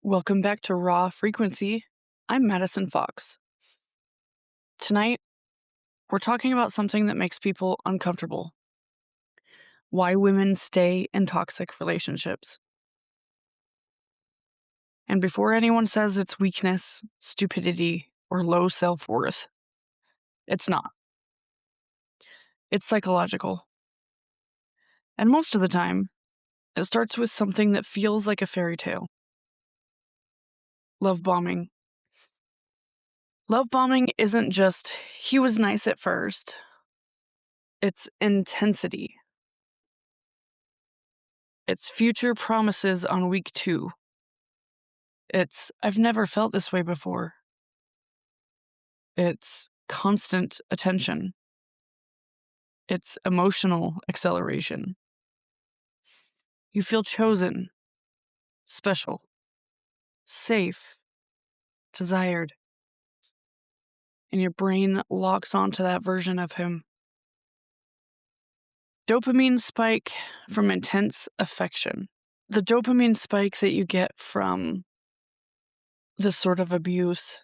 Welcome back to Raw Frequency. I'm Madison Fox. Tonight, we're talking about something that makes people uncomfortable. Why women stay in toxic relationships. And before anyone says it's weakness, stupidity, or low self-worth, it's not. It's psychological. And most of the time, it starts with something that feels like a fairy tale. Love bombing. Love bombing isn't just, he was nice at first. It's intensity. It's future promises on week 2. It's, I've never felt this way before. It's constant attention. It's emotional acceleration. You feel chosen, special, safe, desired, and your brain locks onto that version of him. Dopamine spike from intense affection. The dopamine spike that you get from this sort of abuse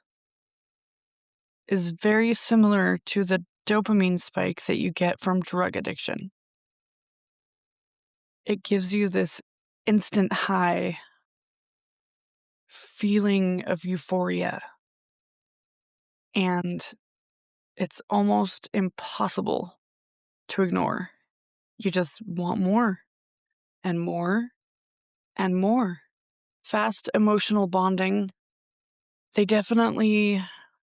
is very similar to the dopamine spike that you get from drug addiction. It gives you this instant high feeling of euphoria, and it's almost impossible to ignore. You just want more and more and more. Fast emotional bonding, they definitely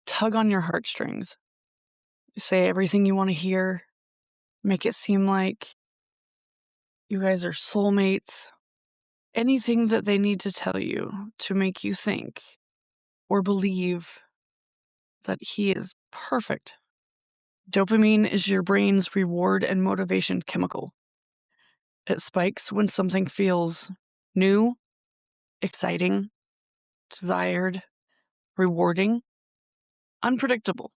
tug on your heartstrings. Say everything you want to hear, make it seem like you guys are soulmates. Anything that they need to tell you to make you think or believe that he is perfect. Dopamine is your brain's reward and motivation chemical. It spikes when something feels new, exciting, desired, rewarding, unpredictable.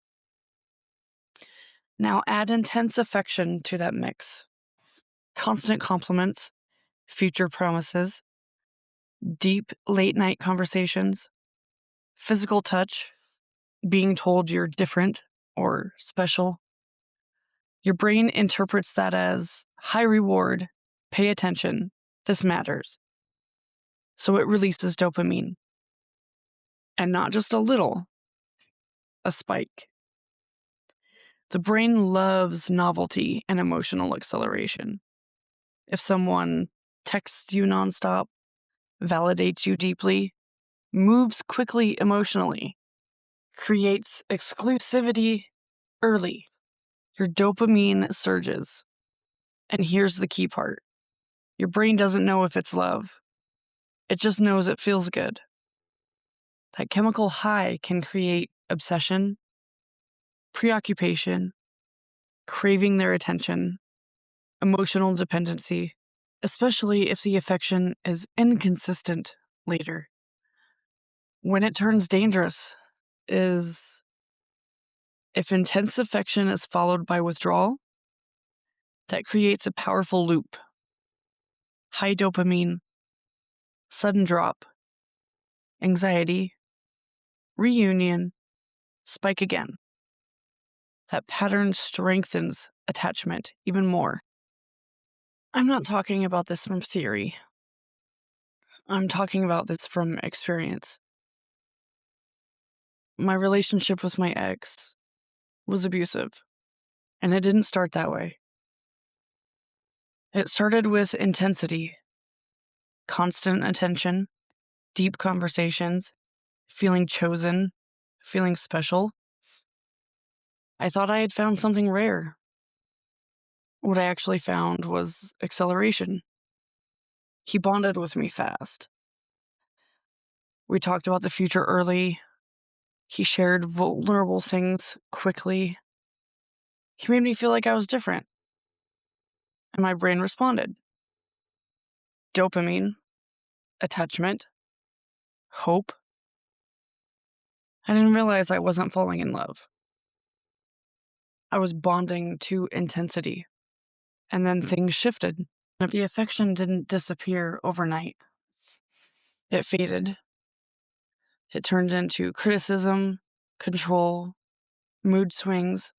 Now add intense affection to that mix. Constant compliments, future promises, deep late-night conversations, physical touch, being told you're different or special. Your brain interprets that as high reward, pay attention, this matters. So it releases dopamine. And not just a little, a spike. The brain loves novelty and emotional acceleration. If someone texts you nonstop, validates you deeply, moves quickly emotionally, creates exclusivity early, your dopamine surges. And here's the key part. Your brain doesn't know if it's love. It just knows it feels good. That chemical high can create obsession, preoccupation, craving their attention, emotional dependency, especially if the affection is inconsistent later. When it turns dangerous is if intense affection is followed by withdrawal, that creates a powerful loop. High dopamine, sudden drop, anxiety, reunion, spike again. That pattern strengthens attachment even more. I'm not talking about this from theory. I'm talking about this from experience. My relationship with my ex was abusive, and it didn't start that way. It started with intensity, constant attention, deep conversations, feeling chosen, feeling special. I thought I had found something rare. What I actually found was acceleration. He bonded with me fast. We talked about the future early. He shared vulnerable things quickly. He made me feel like I was different. And my brain responded. Dopamine, attachment, hope. I didn't realize I wasn't falling in love. I was bonding to intensity. And then things shifted. The affection didn't disappear overnight. It faded. It turned into criticism, control, mood swings.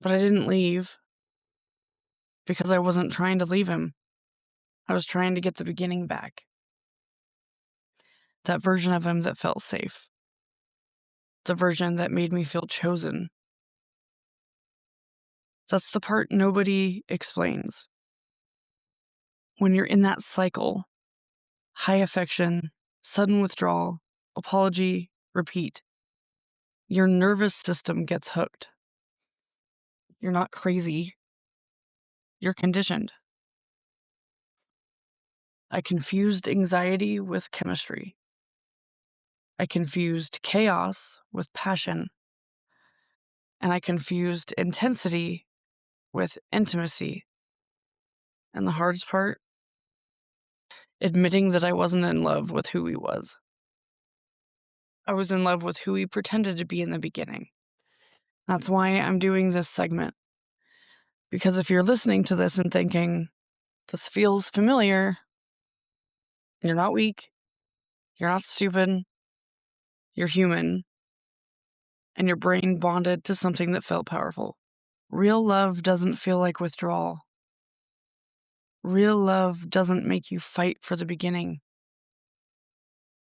But I didn't leave because I wasn't trying to leave him. I was trying to get the beginning back. That version of him that felt safe. The version that made me feel chosen. That's the part nobody explains. When you're in that cycle, high affection, sudden withdrawal, apology, repeat, your nervous system gets hooked. You're not crazy. You're conditioned. I confused anxiety with chemistry. I confused chaos with passion. And I confused intensity with intimacy. And the hardest part, admitting that I wasn't in love with who he was. I was in love with who he pretended to be in the beginning. That's why I'm doing this segment. Because if you're listening to this and thinking, this feels familiar, you're not weak, you're not stupid, you're human, and your brain bonded to something that felt powerful. Real love doesn't feel like withdrawal. Real love doesn't make you fight for the beginning.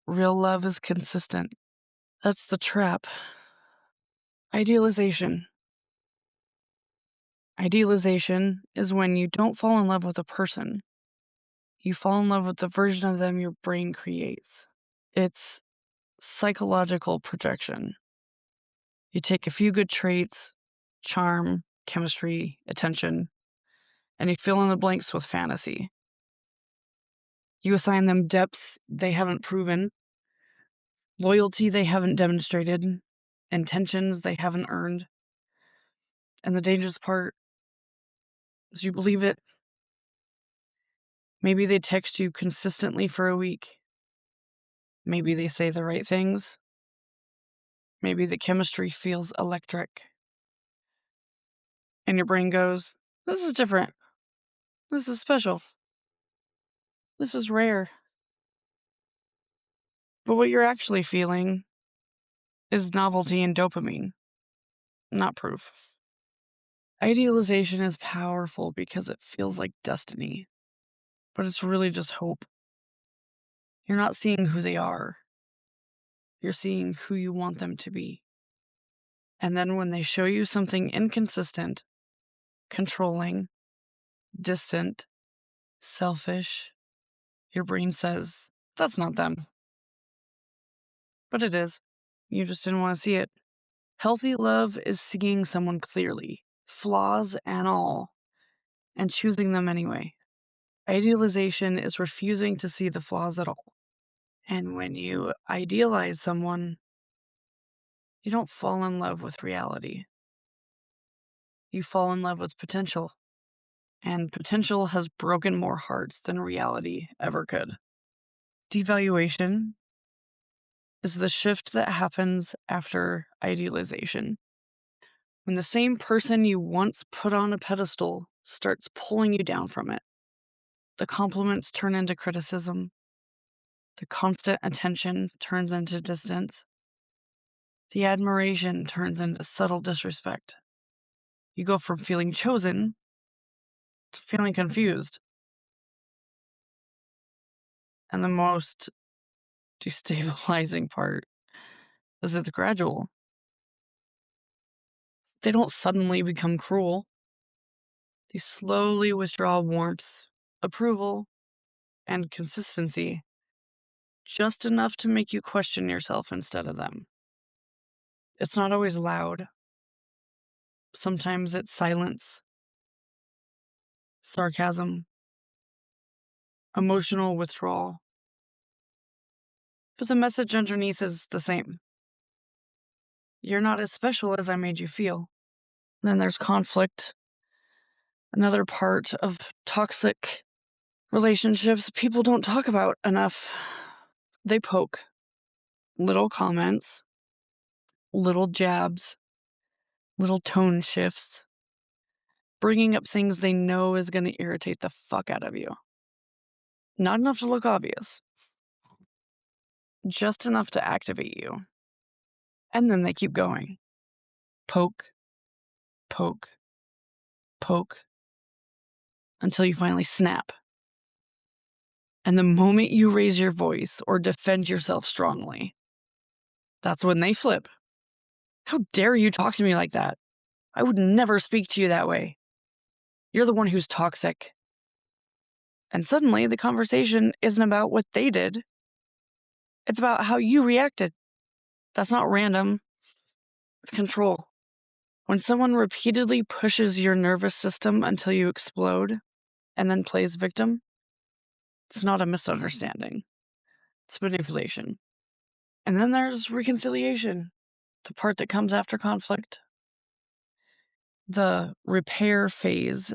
Real love is consistent. That's the trap. Idealization. Idealization is when you don't fall in love with a person. You fall in love with the version of them your brain creates. It's psychological projection. You take a few good traits, charm, chemistry, attention, and you fill in the blanks with fantasy. You assign them depth they haven't proven, loyalty they haven't demonstrated, intentions they haven't earned. And the dangerous part is you believe it. Maybe they text you consistently for a week. Maybe they say the right things. Maybe the chemistry feels electric. And your brain goes, this is different. This is special. This is rare. But what you're actually feeling is novelty and dopamine, not proof. Idealization is powerful because it feels like destiny, but it's really just hope. You're not seeing who they are. You're seeing who you want them to be. And then when they show you something inconsistent, controlling, distant, selfish, your brain says, that's not them. But it is. You just didn't want to see it. Healthy love is seeing someone clearly, flaws and all, and choosing them anyway. Idealization is refusing to see the flaws at all. And when you idealize someone, you don't fall in love with reality. You fall in love with potential. And potential has broken more hearts than reality ever could. Devaluation is the shift that happens after idealization. When the same person you once put on a pedestal starts pulling you down from it, the compliments turn into criticism, the constant attention turns into distance, the admiration turns into subtle disrespect. You go from feeling chosen to feeling confused. And the most destabilizing part is it's gradual. They don't suddenly become cruel. They slowly withdraw warmth, approval, and consistency, just enough to make you question yourself instead of them. It's not always loud. Sometimes it's silence, sarcasm, emotional withdrawal. But the message underneath is the same. You're not as special as I made you feel. Then there's conflict, another part of toxic relationships people don't talk about enough. They poke. Little comments, little jabs, little tone shifts, bringing up things they know is going to irritate the fuck out of you. Not enough to look obvious. just enough to activate you. And then they keep going. Poke, poke, poke, until you finally snap. And the moment you raise your voice or defend yourself strongly, that's when they flip. How dare you talk to me like that? I would never speak to you that way. You're the one who's toxic. And suddenly the conversation isn't about what they did. It's about how you reacted. That's not random. It's control. When someone repeatedly pushes your nervous system until you explode and then plays victim, it's not a misunderstanding. It's manipulation. And then there's reconciliation, the part that comes after conflict. The repair phase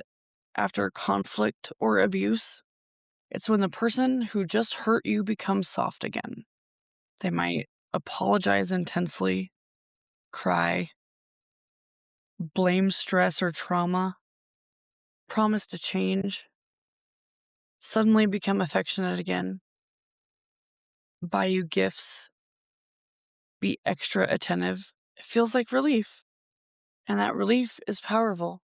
after conflict or abuse. It's when the person who just hurt you becomes soft again. They might apologize intensely, cry, blame stress or trauma, promise to change, suddenly become affectionate again, buy you gifts, be extra attentive. It feels like relief, and that relief is powerful.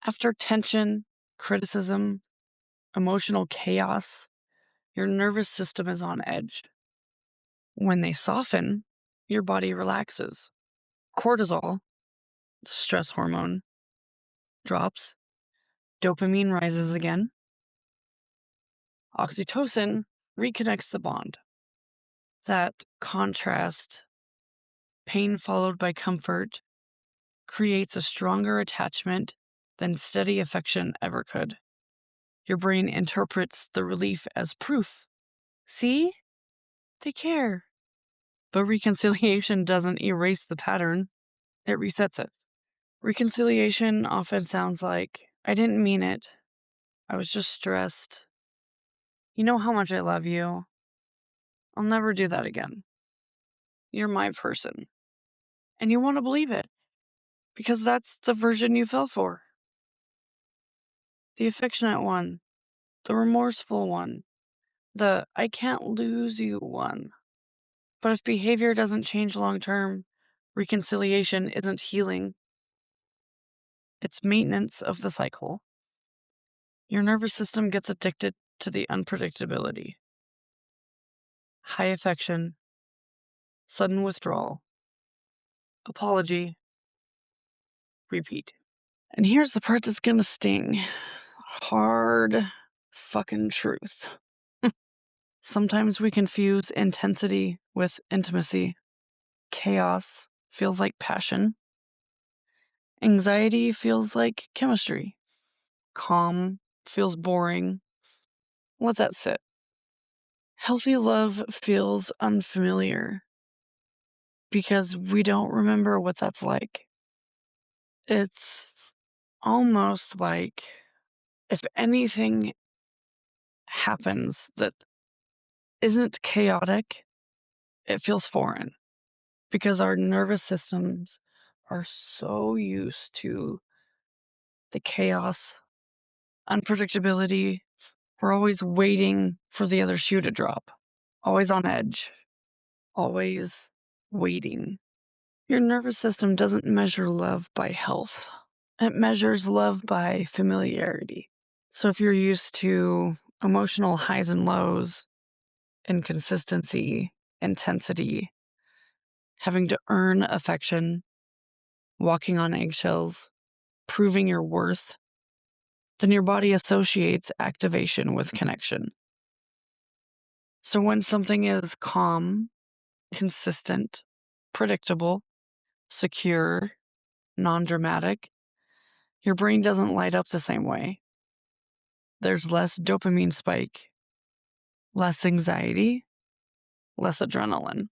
After tension, criticism, emotional chaos, your nervous system is on edge. When they soften, your body relaxes. Cortisol, the stress hormone, drops. Dopamine rises again. Oxytocin reconnects the bond. That contrast, pain followed by comfort, creates a stronger attachment than steady affection ever could. Your brain interprets the relief as proof. See? They care. But reconciliation doesn't erase the pattern, it resets it. Reconciliation often sounds like, I didn't mean it. I was just stressed. You know how much I love you. I'll never do that again. You're my person. And you want to believe it, because that's the version you fell for. The affectionate one, the remorseful one, the I can't lose you one. But if behavior doesn't change long term, reconciliation isn't healing. It's maintenance of the cycle. Your nervous system gets addicted to the unpredictability. High affection, sudden withdrawal, apology, repeat. And here's the part that's gonna sting. Hard fucking truth. Sometimes we confuse intensity with intimacy. Chaos feels like passion. Anxiety feels like chemistry. Calm feels boring. Let that sit. Healthy love feels unfamiliar because we don't remember what that's like. It's almost like if anything happens that isn't chaotic, it feels foreign because our nervous systems are so used to the chaos, unpredictability. We're always waiting for the other shoe to drop, always on edge, always waiting. Your nervous system doesn't measure love by health. It measures love by familiarity. So if you're used to emotional highs and lows, inconsistency, intensity, having to earn affection, walking on eggshells, proving your worth, then your body associates activation with connection. So when something is calm, consistent, predictable, secure, non-dramatic, your brain doesn't light up the same way. There's less dopamine spike, less anxiety, less adrenaline.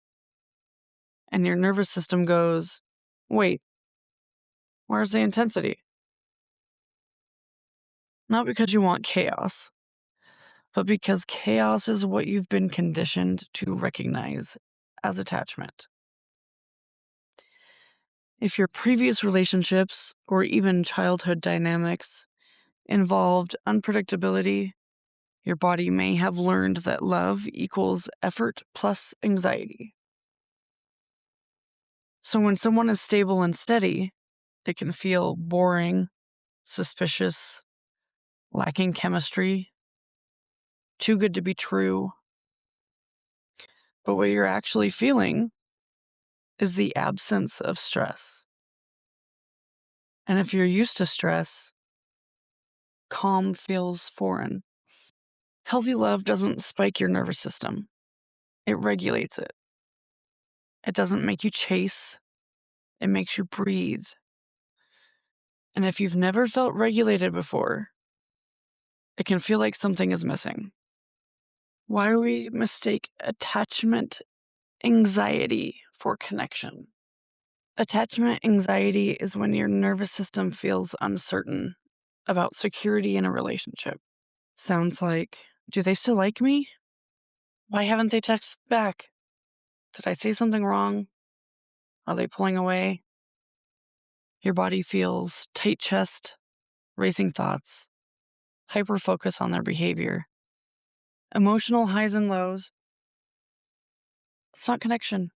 And your nervous system goes, wait, where's the intensity? Not because you want chaos, but because chaos is what you've been conditioned to recognize as attachment. If your previous relationships or even childhood dynamics involved unpredictability, Your body may have learned that love equals effort plus anxiety. So when someone is stable and steady, it can feel boring, suspicious, lacking chemistry, too good to be true. But what you're actually feeling is the absence of stress. And if you're used to stress, calm feels foreign. Healthy love doesn't spike your nervous system. It regulates it. It doesn't make you chase. It makes you breathe. And if you've never felt regulated before, it can feel like something is missing. Why do we mistake attachment anxiety for connection? Attachment anxiety is when your nervous system feels uncertain about security in a relationship. Sounds like, do they still like me? Why haven't they texted back? Did I say something wrong? Are they pulling away? Your body feels tight chest, racing thoughts, hyper focus on their behavior, emotional highs and lows. It's not connection,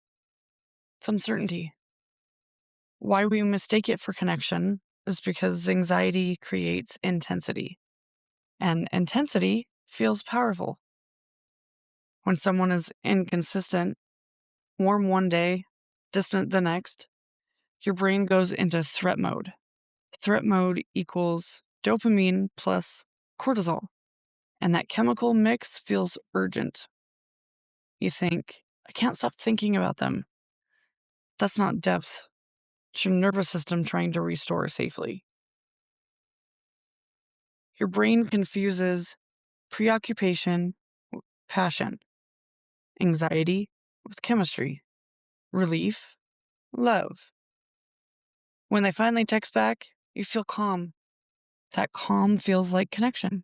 it's uncertainty. Why we mistake it for connection is because anxiety creates intensity, and intensity feels powerful. When someone is inconsistent, warm one day, distant the next, your brain goes into threat mode. Threat mode equals dopamine plus cortisol, and that chemical mix feels urgent. You think, I can't stop thinking about them. That's not depth. It's your nervous system trying to restore safely. Your brain confuses preoccupation with passion, anxiety with chemistry, relief, love. When they finally text back, you feel calm. That calm feels like connection,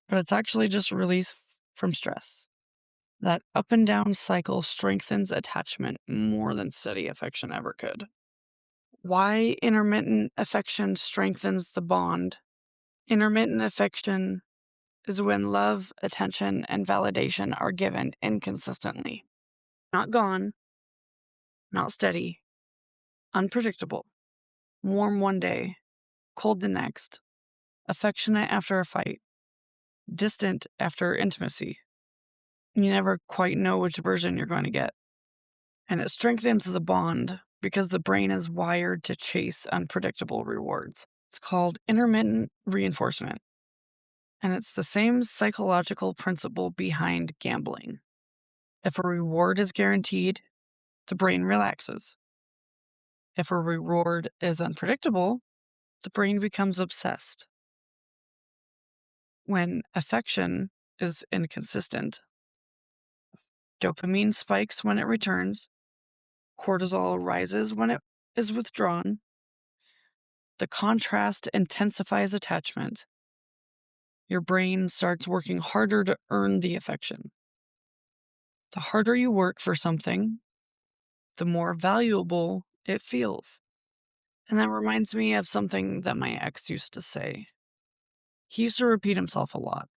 but it's actually just release from stress. That up and down cycle strengthens attachment more than steady affection ever could. Why intermittent affection strengthens the bond? Intermittent affection is when love, attention, and validation are given inconsistently. Not gone, not steady, unpredictable. Warm one day, cold the next, affectionate after a fight, distant after intimacy. You never quite know which version you're going to get. And it strengthens the bond because the brain is wired to chase unpredictable rewards. It's called intermittent reinforcement. And it's the same psychological principle behind gambling. If a reward is guaranteed, the brain relaxes. If a reward is unpredictable, the brain becomes obsessed. When affection is inconsistent, dopamine spikes when it returns, cortisol rises when it is withdrawn. The contrast intensifies attachment. Your brain starts working harder to earn the affection. The harder you work for something, the more valuable it feels. And that reminds me of something that my ex used to say. He used to repeat himself a lot.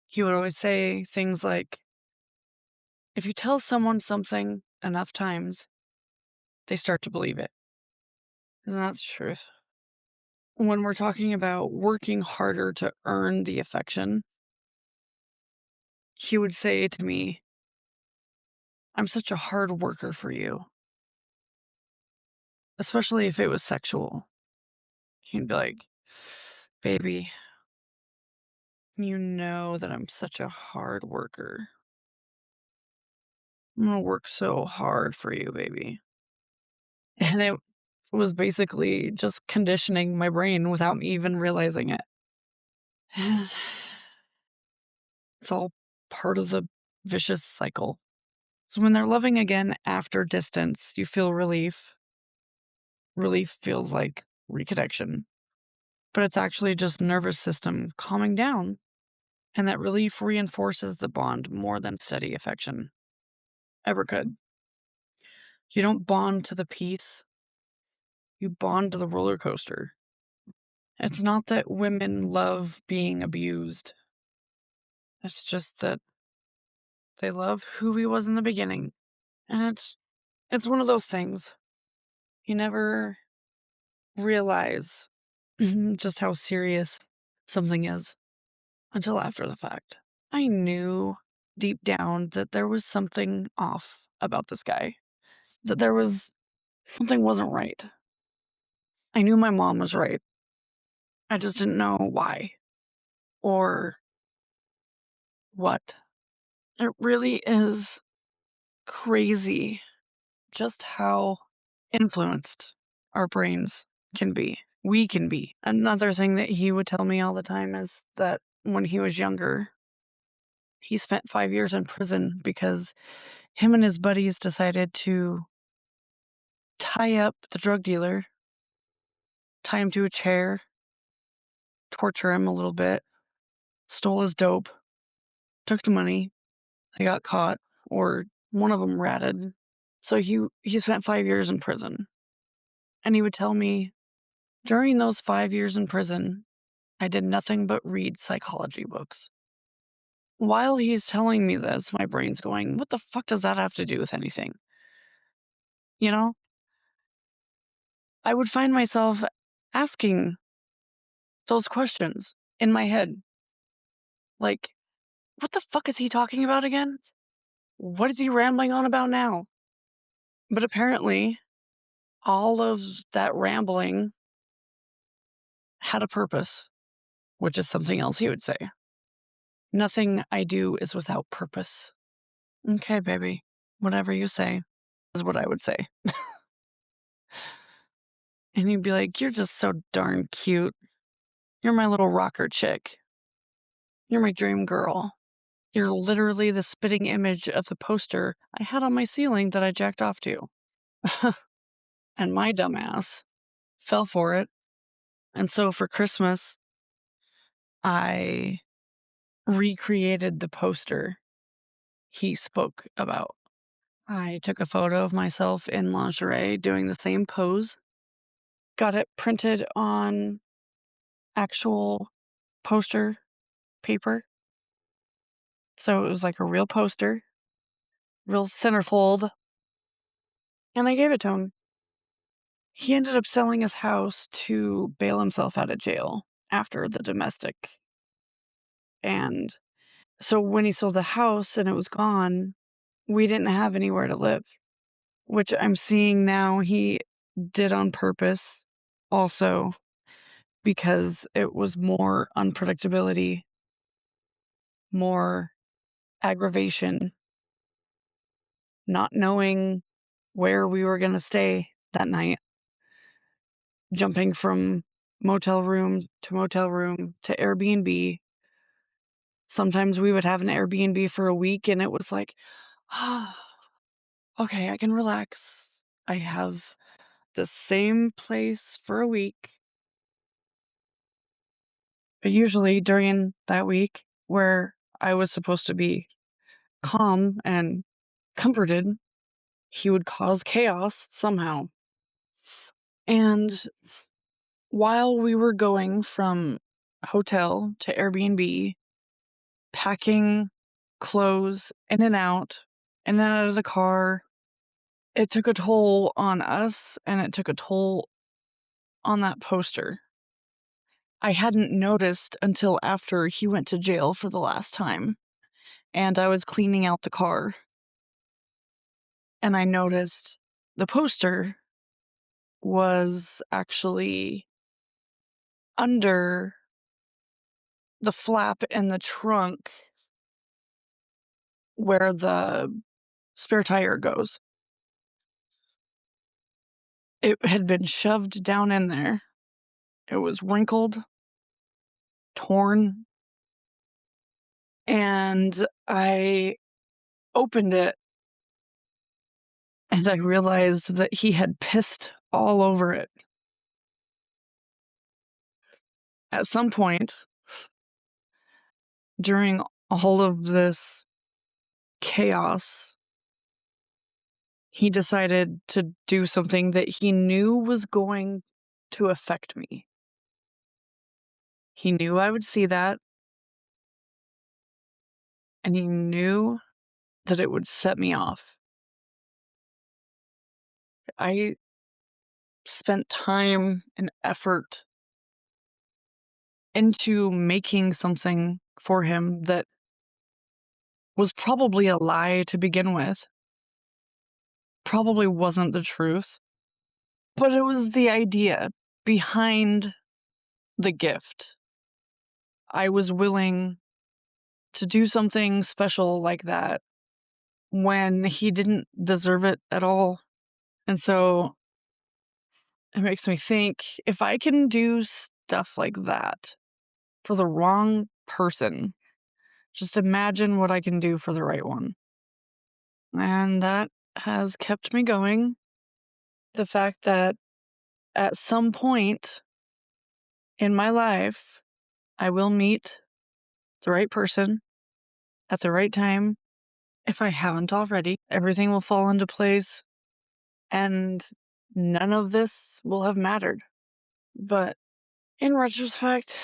He would always say things like, if you tell someone something enough times, they start to believe it. Isn't that the truth? When we're talking about working harder to earn the affection, he would say to me, I'm such a hard worker for you. Especially if it was sexual. He'd be like, baby, you know that I'm such a hard worker. I'm gonna work so hard for you, baby. And it was basically just conditioning my brain without me even realizing it. It's all part of the vicious cycle. So when they're loving again after distance, you feel relief. Relief feels like reconnection, but it's actually just nervous system calming down, and that relief reinforces the bond more than steady affection ever could. You don't bond to the peace, you bond to the roller coaster. It's not that women love being abused. It's just that they love who he was in the beginning. And it's one of those things. You never realize just how serious something is until after the fact. I knew deep down that there was something off about this guy, that there was something wasn't right. I knew my mom was right. I just didn't know why or what. It really is crazy just how influenced our brains can be. We can be. Another thing that he would tell me all the time is that when he was younger, he spent 5 years in prison because him and his buddies decided to tie up the drug dealer, tie him to a chair, torture him a little bit, stole his dope, took the money. They got caught, or one of them ratted. So he spent 5 years in prison. And he would tell me, during those 5 years in prison, I did nothing but read psychology books. While he's telling me this, my brain's going, what the fuck does that have to do with anything? You know? I would find myself asking those questions in my head. Like, what the fuck is he talking about again? What is he rambling on about now? But apparently, all of that rambling had a purpose, which is something else he would say. Nothing I do is without purpose. Okay, baby. Whatever you say is what I would say. And he'd be like, you're just so darn cute. You're my little rocker chick. You're my dream girl. You're literally the spitting image of the poster I had on my ceiling that I jacked off to. And my dumbass fell for it. And so for Christmas, I recreated the poster he spoke about. I took a photo of myself in lingerie doing the same pose, got it printed on actual poster paper. So it was like a real poster, real centerfold, and I gave it to him. He ended up selling his house to bail himself out of jail after the domestic. And so when he sold the house and it was gone, we didn't have anywhere to live, which I'm seeing now he did on purpose also, because it was more unpredictability, more aggravation, not knowing where we were going to stay that night, jumping from motel room to Airbnb. Sometimes we would have an Airbnb for a week and it was like, okay, I can relax. I have the same place for a week. But usually during that week where I was supposed to be calm and comforted, he would cause chaos somehow. And while we were going from hotel to Airbnb, packing clothes in and out of the car, it took a toll on us and it took a toll on that poster. I hadn't noticed until after he went to jail for the last time and I was cleaning out the car. And I noticed the poster was actually under the flap in the trunk where the spare tire goes. It had been shoved down in there. It was wrinkled, torn, and I opened it and I realized that he had pissed all over it. At some point during all of this chaos, he decided to do something that he knew was going to affect me. He knew I would see that, and he knew that it would set me off. I spent time and effort into making something for him that was probably a lie to begin with, probably wasn't the truth, but it was the idea behind the gift. I was willing to do something special like that when he didn't deserve it at all. And so it makes me think, if I can do stuff like that for the wrong person, just imagine what I can do for the right one. And that has kept me going. The fact that at some point in my life, I will meet the right person at the right time. If I haven't already, everything will fall into place and none of this will have mattered. But in retrospect,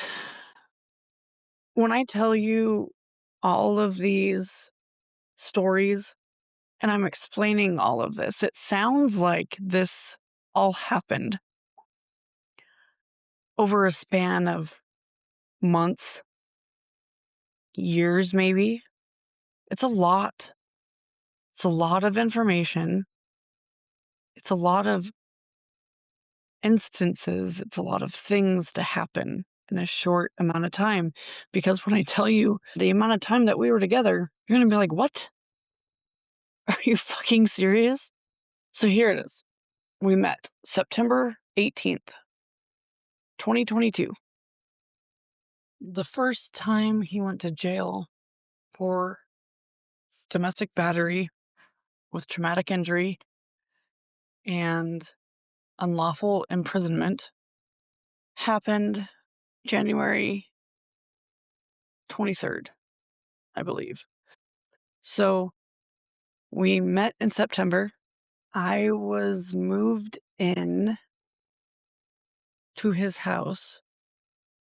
when I tell you all of these stories and I'm explaining all of this, it sounds like this all happened over a span of months, years maybe. It's a lot. It's a lot of information. It's a lot of instances. It's a lot of things to happen in a short amount of time. Because when I tell you the amount of time that we were together, you're going to be like, what? Are you fucking serious? So here it is. We met September 18th, 2022. The first time he went to jail for domestic battery with traumatic injury and unlawful imprisonment happened January 23rd, I believe. So we met in September. I was moved in to his house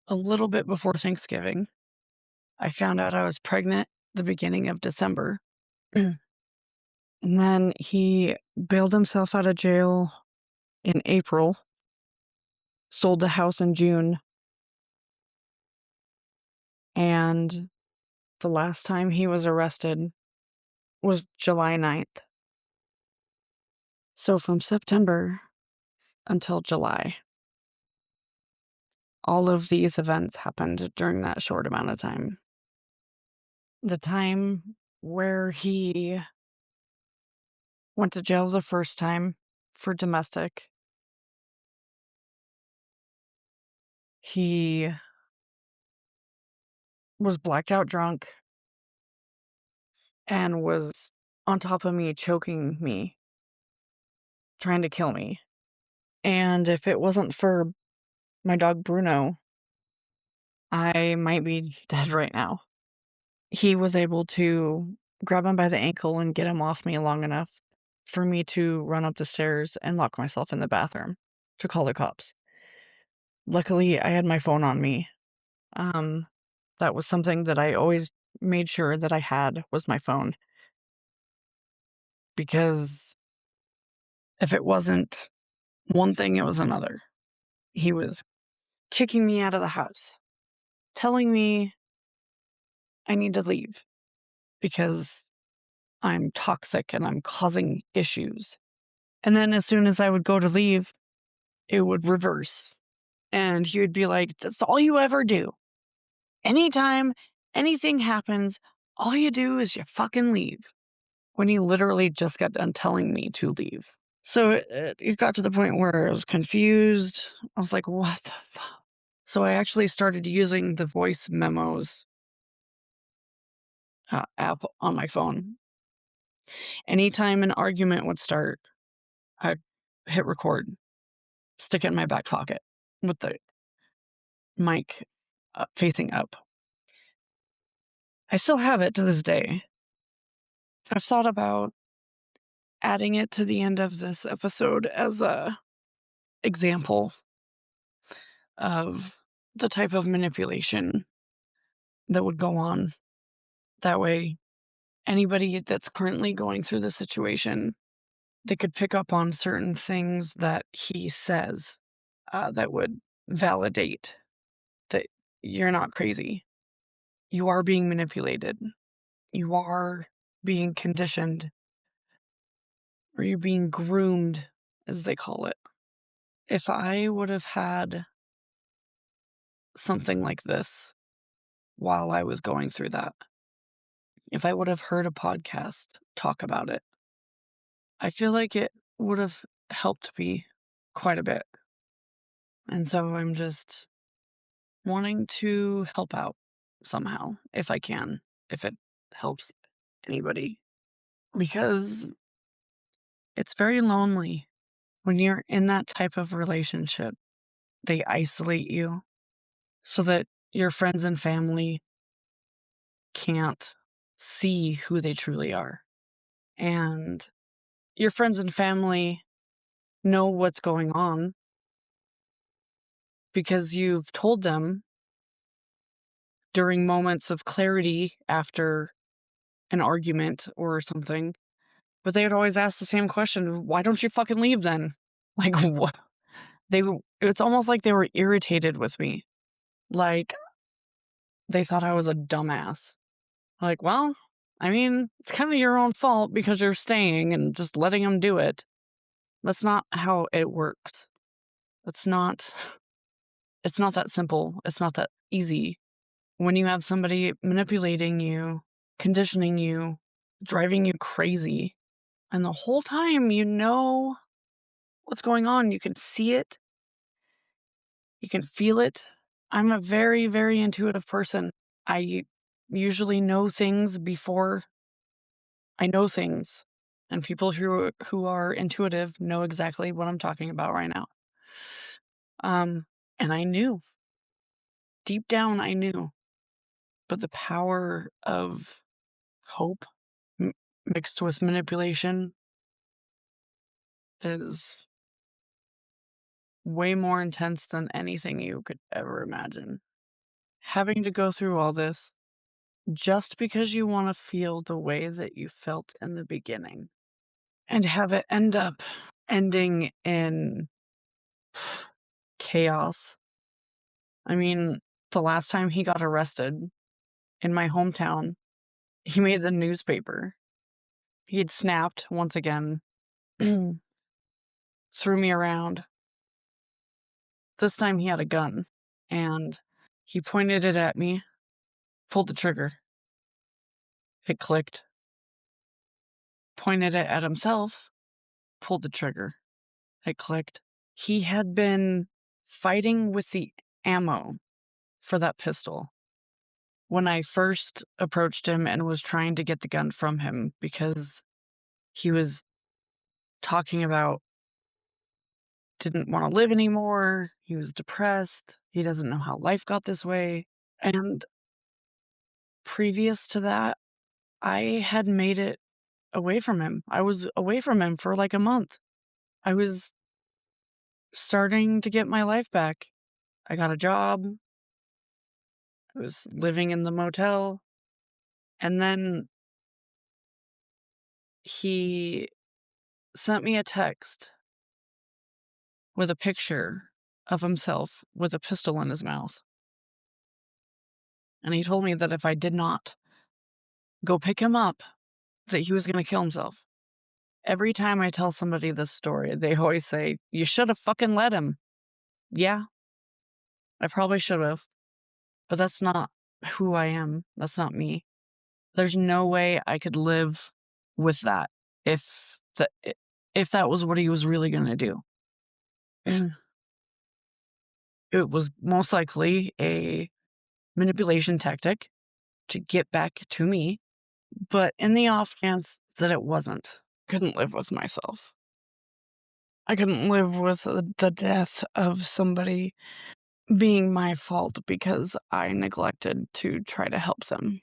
a little bit before Thanksgiving. I found out I was pregnant the beginning of December. And then he bailed himself out of jail in April, sold the house in June, and the last time he was arrested was July 9th. So from September until July, all of these events happened during that short amount of time. The time where he went to jail the first time for domestic, he was blacked out drunk and was on top of me, choking me, trying to kill me. And if it wasn't for my dog Bruno, I might be dead right now. He was able to grab him by the ankle and get him off me long enough for me to run up the stairs and lock myself in the bathroom to call the cops. Luckily, I had my phone on me. That was something that I always made sure that I had, was my phone. Because if it wasn't one thing, it was another. He was kicking me out of the house, telling me I need to leave because I'm toxic and I'm causing issues. And then as soon as I would go to leave, it would reverse. And he would be like, that's all you ever do. Anytime anything happens, all you do is you fucking leave. When he literally just got done telling me to leave. So it got to the point where I was confused. I was like, what the fuck? So I actually started using the voice memos app on my phone. Anytime an argument would start, I'd hit record, stick it in my back pocket with the mic facing up. I still have it to this day. I've thought about adding it to the end of this episode as a example of the type of manipulation that would go on. That way, anybody that's currently going through the situation, they could pick up on certain things that he says that would validate that you're not crazy. You are being manipulated. You are being conditioned, or you're being groomed, as they call it. If I would have had something like this while I was going through that, if I would have heard a podcast talk about it, I feel like it would have helped me quite a bit. And so I'm just wanting to help out somehow, if I can, if it helps anybody. Because it's very lonely when you're in that type of relationship. They isolate you so that your friends and family can't see who they truly are. And your friends and family know what's going on because you've told them during moments of clarity after an argument or something. But they would always ask the same question, why don't you fucking leave then? Like, what? It's almost like they were irritated with me. Like, they thought I was a dumbass. Like, well, I mean, it's kind of your own fault because you're staying and just letting them do it. That's not how it works. It's not that simple. It's not that easy. When you have somebody manipulating you, conditioning you, driving you crazy, and the whole time you know what's going on, you can see it, you can feel it. I'm a very, very intuitive person. I usually know things before I know things. And people who are intuitive know exactly what I'm talking about right now. And I knew. Deep down I knew. But the power of hope mixed with manipulation is way more intense than anything you could ever imagine. Having to go through all this just because you want to feel the way that you felt in the beginning and have it end up ending in chaos. I mean, the last time he got arrested in my hometown, he made the newspaper. He had snapped once again, threw me around. This time he had a gun, and he pointed it at me, pulled the trigger. It clicked. Pointed it at himself, pulled the trigger. It clicked. He had been fighting with the ammo for that pistol when I first approached him and was trying to get the gun from him because he was talking about didn't want to live anymore. He was depressed. He doesn't know how life got this way. And previous to that, I had made it away from him. I was away from him for like a month. I was starting to get my life back. I got a job. I was living in the motel. And then he sent me a text with a picture of himself with a pistol in his mouth. And he told me that if I did not go pick him up, that he was going to kill himself. Every time I tell somebody this story, they always say, you should have fucking let him. Yeah, I probably should have. But that's not who I am. That's not me. There's no way I could live with that if that was what he was really going to do. It was most likely a manipulation tactic to get back to me, but in the off chance that it wasn't, I couldn't live with myself. I couldn't live with the death of somebody being my fault because I neglected to try to help them.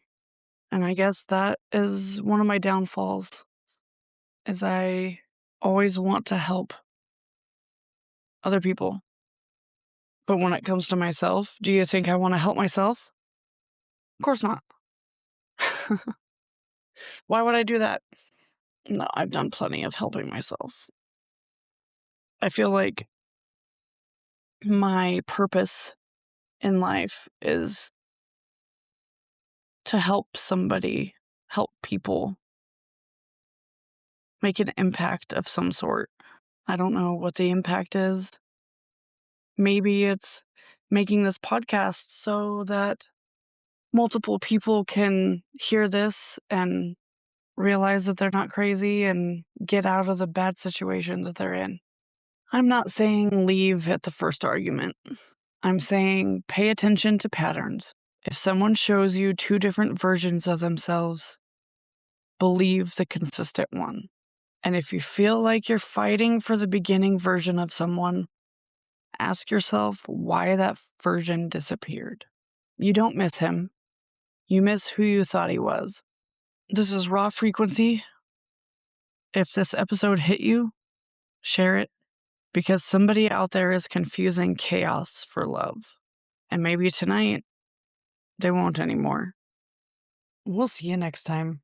And I guess that is one of my downfalls, is I always want to help other people. But when it comes to myself, do you think I want to help myself? Of course not. Why would I do that? No, I've done plenty of helping myself. I feel like my purpose in life is to help somebody, help people, make an impact of some sort. I don't know what the impact is. Maybe it's making this podcast so that multiple people can hear this and realize that they're not crazy and get out of the bad situation that they're in. I'm not saying leave at the first argument. I'm saying pay attention to patterns. If someone shows you two different versions of themselves, believe the consistent one. And if you feel like you're fighting for the beginning version of someone, ask yourself why that version disappeared. You don't miss him. You miss who you thought he was. This is Raw Frequency. If this episode hit you, share it, because somebody out there is confusing chaos for love. And maybe tonight, they won't anymore. We'll see you next time.